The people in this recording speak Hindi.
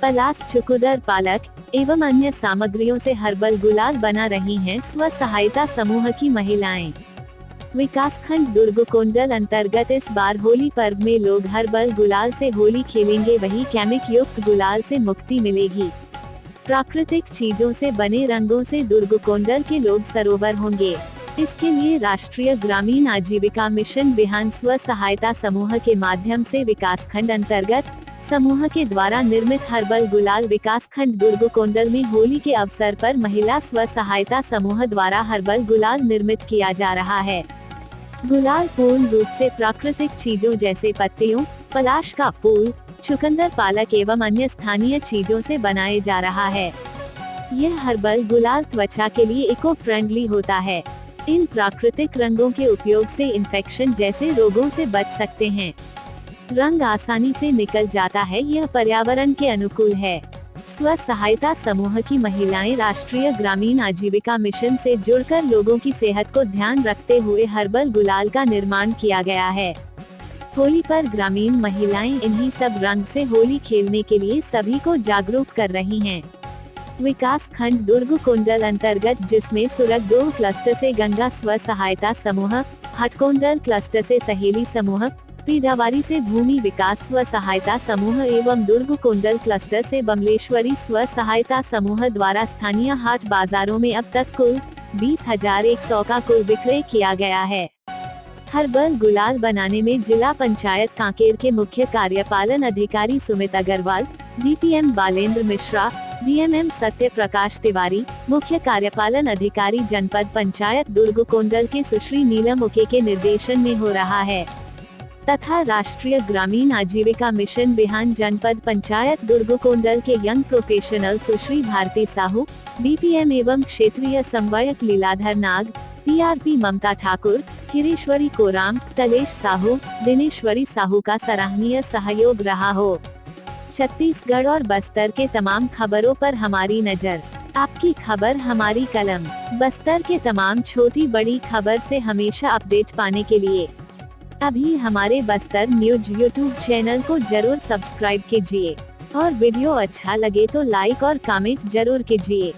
पलास, चुकंदर, पालक एवं अन्य सामग्रियों से हर्बल गुलाल बना रही हैं स्व सहायता समूह की महिलाएं। विकासखंड दुर्गकोंडल अंतर्गत इस बार होली पर्व में लोग हर्बल गुलाल से होली खेलेंगे, वही केमिक युक्त गुलाल से मुक्ति मिलेगी। प्राकृतिक चीजों से बने रंगों से दुर्गकोंडल के लोग सरोवर होंगे। इसके लिए राष्ट्रीय ग्रामीण आजीविका मिशन बिहान स्व सहायता समूह के माध्यम से विकासखंड अंतर्गत समूह के द्वारा निर्मित हर्बल गुलाल विकासखंड दुर्गकोंडल में होली के अवसर पर महिला स्व सहायता समूह द्वारा हर्बल गुलाल निर्मित किया जा रहा है। गुलाल पूर्ण रूप से प्राकृतिक चीजों जैसे पत्तियों, पलाश का फूल, चुकंदर, पालक एवं अन्य स्थानीय चीजों से बनाए जा रहा है। यह हर्बल गुलाल त्वचा के लिए इको फ्रेंडली होता है। इन प्राकृतिक रंगों के उपयोग से इन्फेक्शन जैसे रोगों से बच सकते हैं। रंग आसानी से निकल जाता है, यह पर्यावरण के अनुकूल है। स्व सहायता समूह की महिलाएं राष्ट्रीय ग्रामीण आजीविका मिशन से जुड़कर लोगों की सेहत को ध्यान रखते हुए हर्बल गुलाल का निर्माण किया गया है। होली पर ग्रामीण महिलाएं इन्हीं सब रंग से होली खेलने के लिए सभी को जागरूक कर रही हैं। विकास खंड दुर्गकोंडल अंतर्गत जिसमें सुरग 2 क्लस्टर से गंगा स्व सहायता समूह, हटकोंडल क्लस्टर से सहेली समूह, पीढ़ावारी से भूमि विकास स्व सहायता समूह एवं दुर्गकोंडल क्लस्टर से बमलेश्वरी स्व सहायता समूह द्वारा स्थानीय हाट बाजारों में अब तक कुल 20,100 का कुल विक्रय किया गया है। हर्बल गुलाल बनाने में जिला पंचायत कांकेर के मुख्य कार्यपालन अधिकारी सुमित अग्रवाल, डीपीएम बालेंद्र मिश्रा, डीएमएम सत्य प्रकाश तिवारी, मुख्य कार्यपालन अधिकारी जनपद पंचायत दुर्गकोंडल के सुश्री नीलम उके के निर्देशन में हो रहा है तथा राष्ट्रीय ग्रामीण आजीविका मिशन बिहान जनपद पंचायत दुर्गकोंडल के यंग प्रोफेशनल सुश्री भारती साहू, डीपीएम एवं क्षेत्रीय समन्वयक लीलाधर नाग, पीआरपी ममता ठाकुर, हिरेश्वरी कोराम, तलेश साहू, दिनेश्वरी साहू का सराहनीय सहयोग रहा हो। छत्तीसगढ़ और बस्तर के तमाम खबरों पर हमारी नजर, आपकी खबर हमारी कलम। बस्तर के तमाम छोटी बड़ी खबर से हमेशा अपडेट पाने के लिए अभी हमारे बस्तर न्यूज यूट्यूब चैनल को जरूर सब्सक्राइब कीजिए और वीडियो अच्छा लगे तो लाइक और कमेंट जरूर कीजिए।